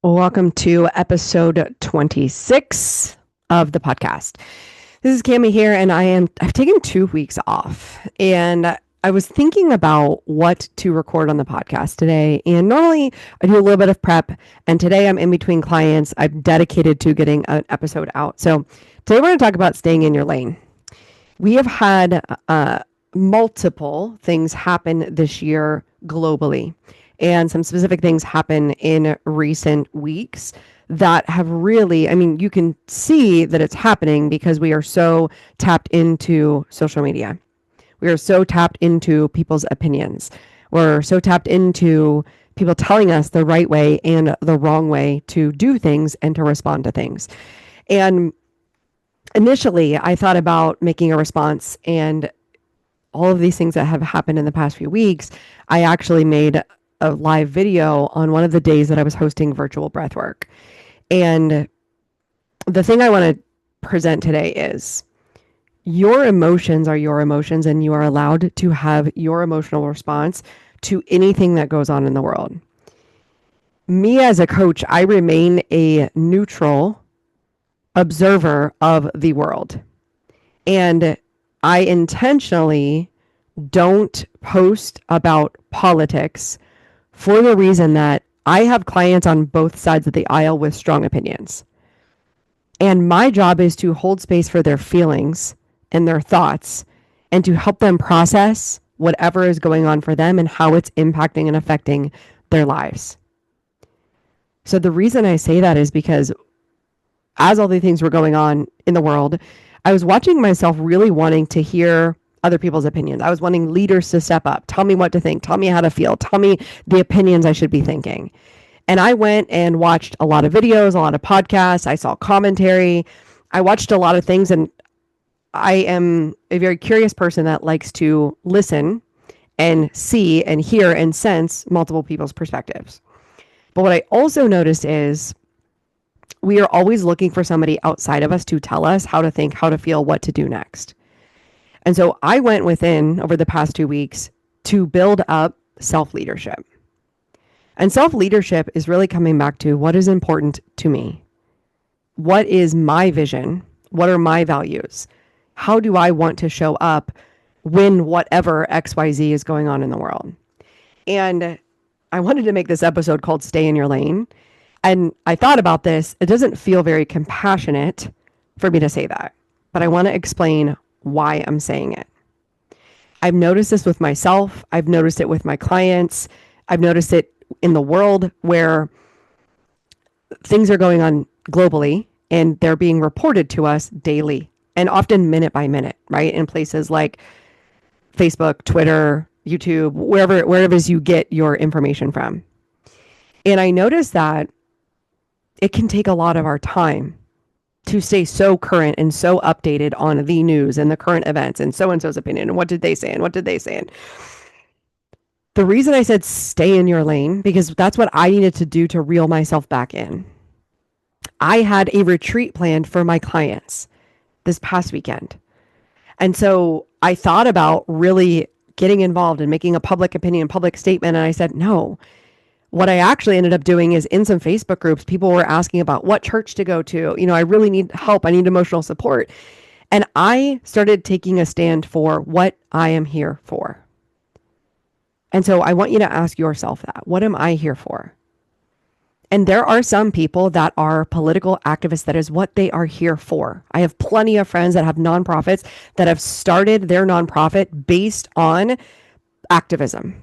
Welcome to episode 26 of the podcast. This is Cami here, and I've taken 2 weeks off, and I was thinking about what to record on the podcast today. And normally I do a little bit of prep, and today I'm in between clients. I'm dedicated to getting an episode out. So today we're going to talk about staying in your lane. We have had multiple things happen this year globally, and some specific things happen in recent weeks that have really, you can see that it's happening because we are so tapped into social media. We are so tapped into people's opinions. We're so tapped into people telling us the right way and the wrong way to do things and to respond to things. And initially, I thought about making a response, and all of these things that have happened in the past few weeks, I actually made a live video on one of the days that I was hosting virtual breathwork. And the thing I want to present today is your emotions are your emotions, and you are allowed to have your emotional response to anything that goes on in the world. Me as a coach, I remain a neutral observer of the world. And I intentionally don't post about politics for the reason that I have clients on both sides of the aisle with strong opinions. And my job is to hold space for their feelings and their thoughts and to help them process whatever is going on for them and how it's impacting and affecting their lives. So the reason I say that is because as all these things were going on in the world, I was watching myself really wanting to hear other people's opinions. I was wanting leaders to step up, tell me what to think, tell me how to feel, tell me the opinions I should be thinking. And I went and watched a lot of videos, a lot of podcasts. I saw commentary. I watched a lot of things, and I am a very curious person that likes to listen and see and hear and sense multiple people's perspectives. But what I also noticed is we are always looking for somebody outside of us to tell us how to think, how to feel, what to do next. And so I went within over the past 2 weeks to build up self-leadership. And self-leadership is really coming back to what is important to me. What is my vision? What are my values? How do I want to show up when whatever XYZ is going on in the world? And I wanted to make this episode called Stay in Your Lane. And I thought about this. It doesn't feel very compassionate for me to say that, but I want to explain why I'm saying it. I've noticed this with myself. I've noticed it with my clients. I've noticed it in the world where things are going on globally and they're being reported to us daily and often minute by minute, right? In places like Facebook, Twitter, YouTube, wherever it is you get your information from. And I noticed that it can take a lot of our time to stay so current and so updated on the news and the current events and so-and-so's opinion and what did they say and what did they say. And the reason I said stay in your lane, because that's what I needed to do to reel myself back in. I had a retreat planned for my clients this past weekend. And so I thought about really getting involved and making a public opinion, public statement. And I said, no. What I actually ended up doing is in some Facebook groups, people were asking about what church to go to. I really need help. I need emotional support. And I started taking a stand for what I am here for. And so I want you to ask yourself that. What am I here for? And there are some people that are political activists. That is what they are here for. I have plenty of friends that have nonprofits that have started their nonprofit based on activism.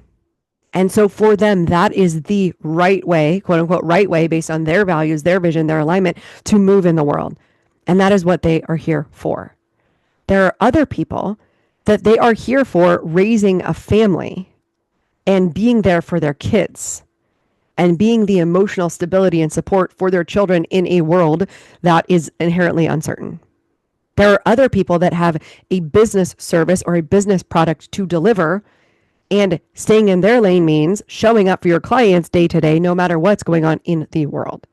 And so for them, that is the right way, quote unquote, right way based on their values, their vision, their alignment to move in the world. And that is what they are here for. There are other people that they are here for raising a family and being there for their kids and being the emotional stability and support for their children in a world that is inherently uncertain. There are other people that have a business service or a business product to deliver, and staying in their lane means showing up for your clients day to day, no matter what's going on in the world.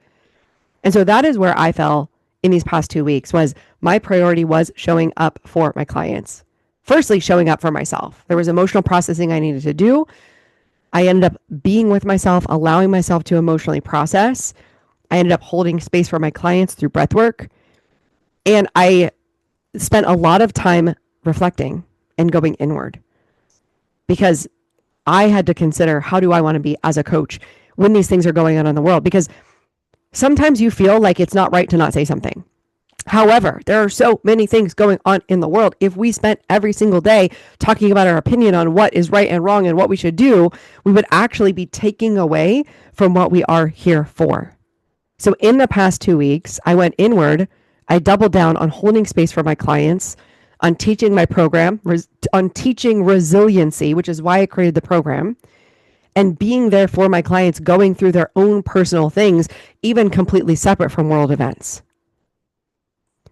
And so that is where I fell in these past 2 weeks. Was my priority was showing up for my clients. Firstly, showing up for myself. There was emotional processing I needed to do. I ended up being with myself, allowing myself to emotionally process. I ended up holding space for my clients through breath work. And I spent a lot of time reflecting and going inward because I had to consider, how do I want to be as a coach when these things are going on in the world? Because sometimes you feel like it's not right to not say something. However, there are so many things going on in the world. If we spent every single day talking about our opinion on what is right and wrong and what we should do, we would actually be taking away from what we are here for. So in the past 2 weeks, I went inward. I doubled down on holding space for my clients, on teaching my program, on teaching resiliency, which is why I created the program, and being there for my clients going through their own personal things, even completely separate from world events.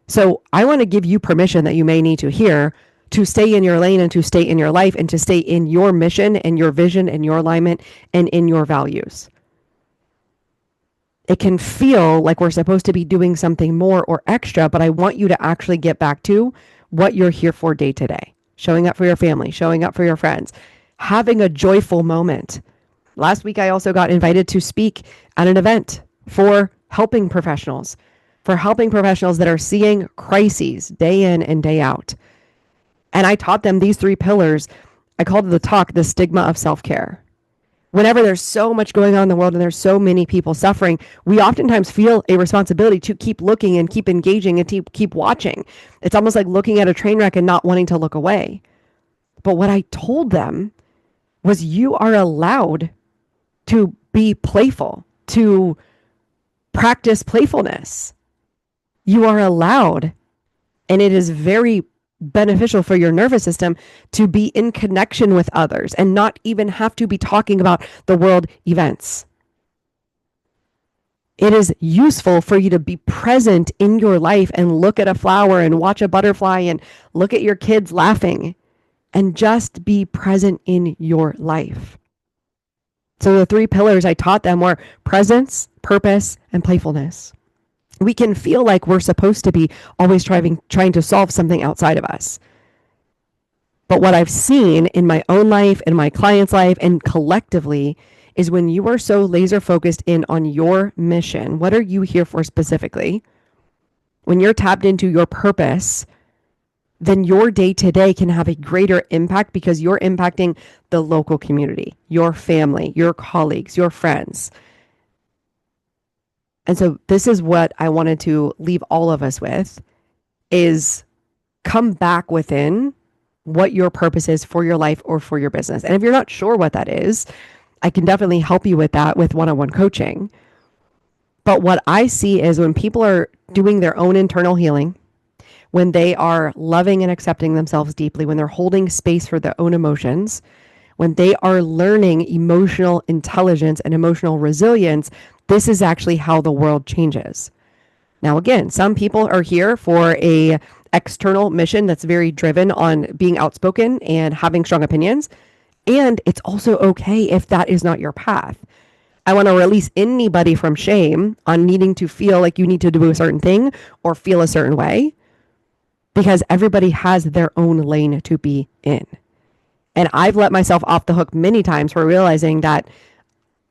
So I want to give you permission that you may need to hear to stay in your lane and to stay in your life and to stay in your mission and your vision and your alignment and in your values. It can feel like we're supposed to be doing something more or extra, but I want you to actually get back to what you're here for day to day. Showing up for your family, showing up for your friends, having a joyful moment. Last week, I also got invited to speak at an event for helping professionals that are seeing crises day in and day out. And I taught them these 3 pillars. I called the talk the stigma of self-care. Whenever there's so much going on in the world and there's so many people suffering, we oftentimes feel a responsibility to keep looking and keep engaging and keep watching. It's almost like looking at a train wreck and not wanting to look away. But what I told them was, you are allowed to be playful, to practice playfulness. You are allowed, and it is very beneficial for your nervous system to be in connection with others and not even have to be talking about the world events. It is useful for you to be present in your life and look at a flower and watch a butterfly and look at your kids laughing and just be present in your life. So the 3 pillars I taught them were presence, purpose, and playfulness. We can feel like we're supposed to be always trying to solve something outside of us. But what I've seen in my own life, in my client's life, and collectively is when you are so laser focused in on your mission, what are you here for specifically? When you're tapped into your purpose, then your day to day can have a greater impact because you're impacting the local community, your family, your colleagues, your friends. And so this is what I wanted to leave all of us with, is come back within what your purpose is for your life or for your business. And if you're not sure what that is, I can definitely help you with that with one-on-one coaching. But what I see is when people are doing their own internal healing, when they are loving and accepting themselves deeply, when they're holding space for their own emotions, when they are learning emotional intelligence and emotional resilience, this is actually how the world changes. Now, again, some people are here for a external mission that's very driven on being outspoken and having strong opinions. And it's also okay if that is not your path. I want to release anybody from shame on needing to feel like you need to do a certain thing or feel a certain way, because everybody has their own lane to be in. And I've let myself off the hook many times for realizing that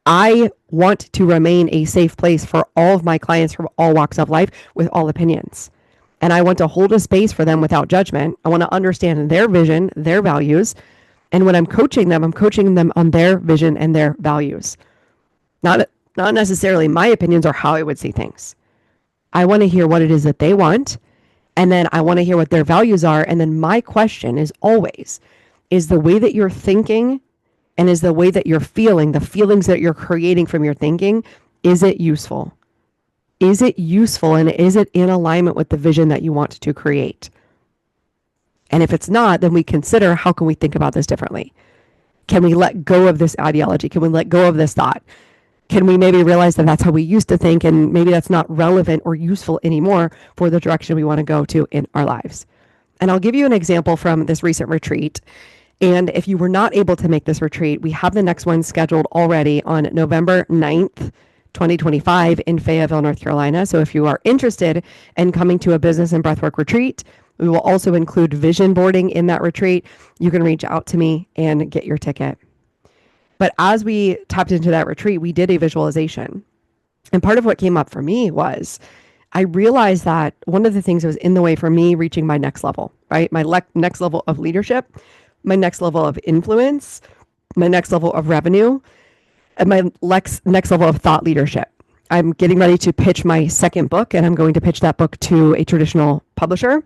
I want to remain a safe place for all of my clients from all walks of life with all opinions. And I want to hold a space for them without judgment. I want to understand their vision, their values. And when I'm coaching them on their vision and their values. Not necessarily my opinions or how I would see things. I want to hear what it is that they want. And then I want to hear what their values are. And then my question is always, is the way that you're thinking and is the way that you're feeling, the feelings that you're creating from your thinking, is it useful? Is it useful and is it in alignment with the vision that you want to create? And if it's not, then we consider, how can we think about this differently? Can we let go of this ideology? Can we let go of this thought? Can we maybe realize that that's how we used to think and maybe that's not relevant or useful anymore for the direction we want to go to in our lives? And I'll give you an example from this recent retreat. And if you were not able to make this retreat, we have the next one scheduled already on November 9th, 2025 in Fayetteville, North Carolina. So if you are interested in coming to a business and breathwork retreat, we will also include vision boarding in that retreat. You can reach out to me and get your ticket. But as we tapped into that retreat, we did a visualization. And part of what came up for me was I realized that one of the things that was in the way for me reaching my next level, right? My next level of leadership, my next level of influence, my next level of revenue, and my next level of thought leadership. I'm getting ready to pitch my second book, and I'm going to pitch that book to a traditional publisher.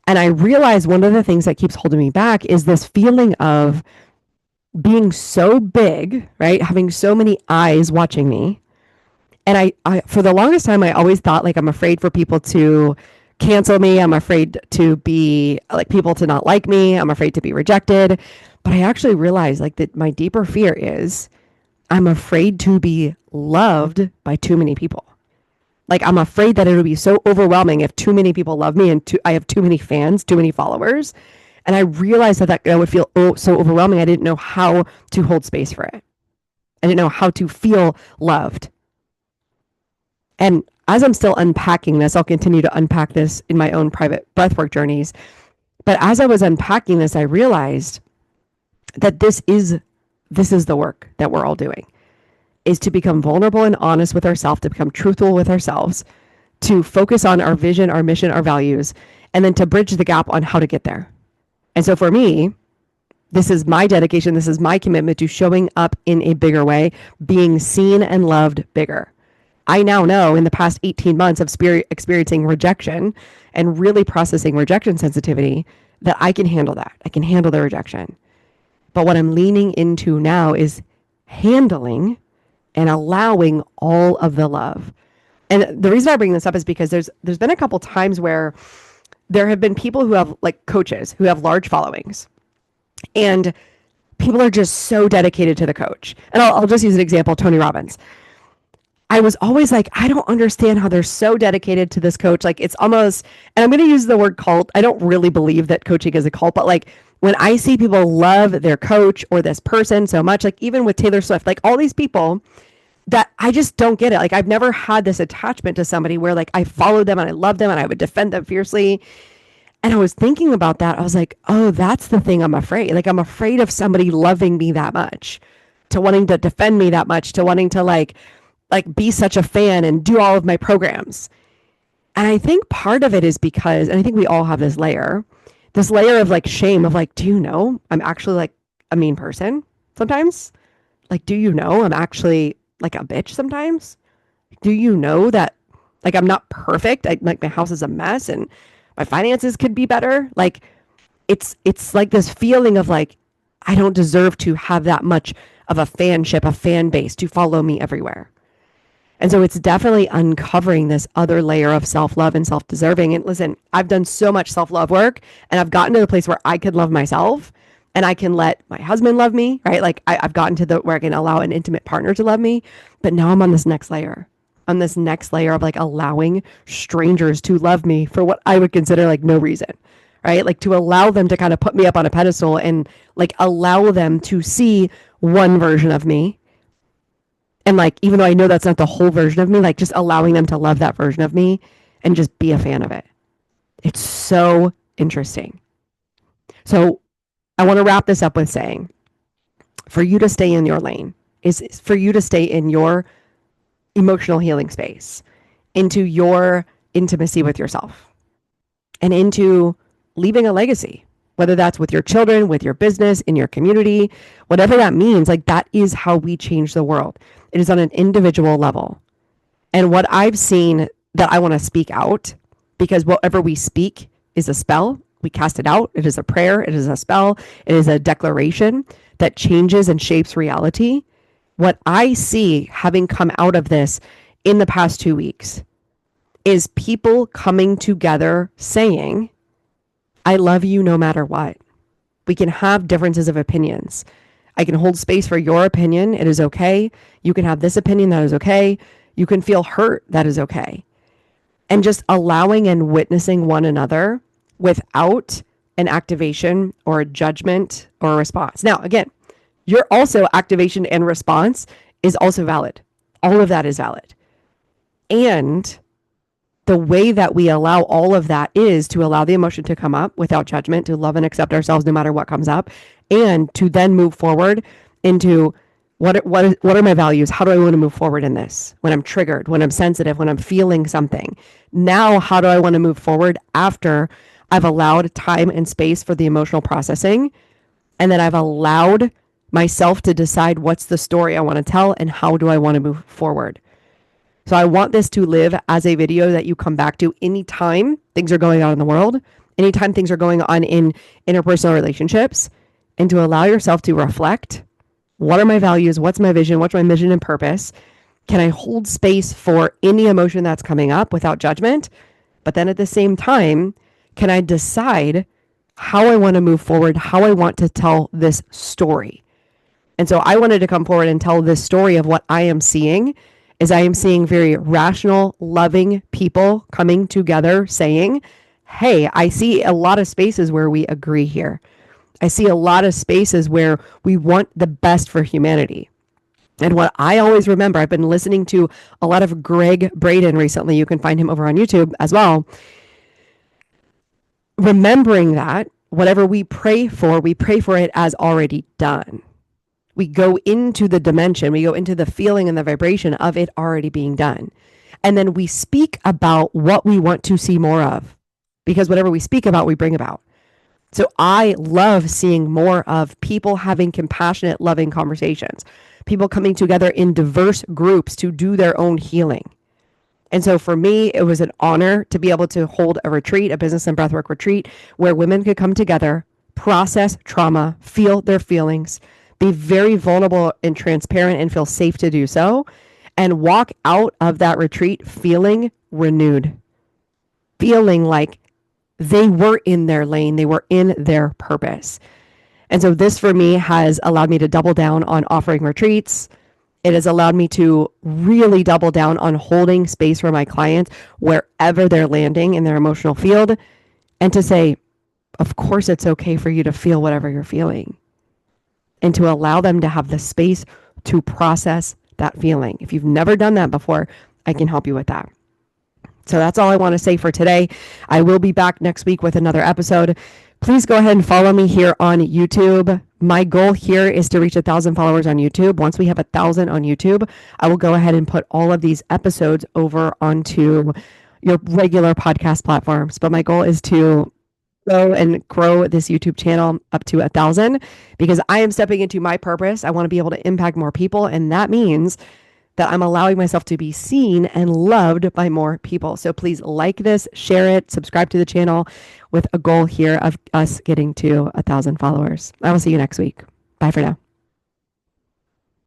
And I realized one of the things that keeps holding me back is this feeling of being so big, right? Having so many eyes watching me. And I for the longest time, I always thought like I'm afraid for people to cancel me. I'm afraid to be like people to not like me. I'm afraid to be rejected. But I actually realized like that my deeper fear is I'm afraid to be loved by too many people. Like I'm afraid that it would be so overwhelming if too many people love me and I have too many fans, too many followers. And I realized that would feel so overwhelming. I didn't know how to hold space for it. I didn't know how to feel loved. And as I'm still unpacking this, I'll continue to unpack this in my own private breathwork journeys. But as I was unpacking this, I realized that this is the work that we're all doing, is to become vulnerable and honest with ourselves, to become truthful with ourselves, to focus on our vision, our mission, our values, and then to bridge the gap on how to get there. And so for me, this is my dedication. This is my commitment to showing up in a bigger way, being seen and loved bigger. I now know in the past 18 months of experiencing rejection and really processing rejection sensitivity that I can handle that. I can handle the rejection. But what I'm leaning into now is handling and allowing all of the love. And the reason I bring this up is because there's been a couple times where there have been people who have like coaches who have large followings, and people are just so dedicated to the coach. And I'll just use an example, Tony Robbins. I was always like, I don't understand how they're so dedicated to this coach. Like it's almost, and I'm going to use the word cult. I don't really believe that coaching is a cult, but like when I see people love their coach or this person so much, like even with Taylor Swift, like all these people that I just don't get it. Like I've never had this attachment to somebody where like I followed them and I loved them and I would defend them fiercely. And I was thinking about that. I was like, oh, that's the thing I'm afraid. Like I'm afraid of somebody loving me that much, to wanting to defend me that much, to wanting to like be such a fan and do all of my programs. And I think part of it is because, and I think we all have this layer of like shame of like, do you know, I'm actually like a mean person sometimes? Like, do you know, I'm actually like a bitch sometimes? Do you know that like, I'm not perfect. Like my house is a mess and my finances could be better. Like it's like this feeling of like, I don't deserve to have that much of a fanship, a fan base to follow me everywhere. And so it's definitely uncovering this other layer of self-love and self-deserving. And listen, I've done so much self-love work and I've gotten to the place where I can love myself and I can let my husband love me, right? Like I've gotten to where I can allow an intimate partner to love me. But now I'm on this next layer, of like allowing strangers to love me for what I would consider like no reason, right? Like to allow them to kind of put me up on a pedestal and like allow them to see one version of me. And like, even though I know that's not the whole version of me, like just allowing them to love that version of me and just be a fan of it. It's so interesting. So I want to wrap this up with saying, for you to stay in your lane is for you to stay in your emotional healing space, into your intimacy with yourself, and into leaving a legacy, whether that's with your children, with your business, in your community, whatever that means. Like that is how we change the world. It is on an individual level. And what I've seen that I want to speak out, because whatever we speak is a spell. We cast it out. It is a prayer. It is a spell. It is a declaration that changes and shapes reality. What I see having come out of this in the past 2 weeks is people coming together saying, I love you no matter what. We can have differences of opinions. I can hold space for your opinion. It is okay. You can have this opinion. That is okay. You can feel hurt. That is okay. And just allowing and witnessing one another without an activation or a judgment or a response. Now, again, your also activation and response is also valid. All of that is valid. And the way that we allow all of that is to allow the emotion to come up without judgment, to love and accept ourselves no matter what comes up, and to then move forward into What are my values? How do I want to move forward in this? When I'm triggered, when I'm sensitive, when I'm feeling something. Now, how do I want to move forward after I've allowed time and space for the emotional processing, and then I've allowed myself to decide what's the story I want to tell and how do I want to move forward. So I want this to live as a video that you come back to anytime things are going on in the world, anytime things are going on in interpersonal relationships, and to allow yourself to reflect. What are my values? What's my vision? What's my mission and purpose? Can I hold space for any emotion that's coming up without judgment? But then at the same time, can I decide how I want to move forward, how I want to tell this story? And so I wanted to come forward and tell this story of what I am seeing is I am seeing very rational, loving people coming together saying, hey, I see a lot of spaces where we agree here. I see a lot of spaces where we want the best for humanity. And what I always remember, I've been listening to a lot of Greg Braden recently. You can find him over on YouTube as well. Remembering that whatever we pray for it as already done. We go into the dimension, we go into the feeling and the vibration of it already being done. And then we speak about what we want to see more of, because whatever we speak about, we bring about. So I love seeing more of people having compassionate, loving conversations, people coming together in diverse groups to do their own healing. And so for me, it was an honor to be able to hold a retreat, a business and breathwork retreat, where women could come together, process trauma, feel their feelings, be very vulnerable and transparent and feel safe to do so, and walk out of that retreat feeling renewed, feeling like they were in their lane, they were in their purpose. And so this for me has allowed me to double down on offering retreats. It has allowed me to really double down on holding space for my clients wherever they're landing in their emotional field, and to say, of course, it's okay for you to feel whatever you're feeling, and to allow them to have the space to process that feeling. If you've never done that before, I can help you with that. So that's all I want to say for today. I will be back next week with another episode. Please go ahead and follow me here on YouTube. My goal here is to reach 1,000 followers on YouTube. Once we have 1,000 on YouTube, I will go ahead and put all of these episodes over onto your regular podcast platforms. But my goal is to go and grow this YouTube channel up to 1,000, because I am stepping into my purpose. I want to be able to impact more people. And that means that I'm allowing myself to be seen and loved by more people. So please like this, share it, subscribe to the channel, with a goal here of us getting to 1,000 followers. I will see you next week. Bye for now.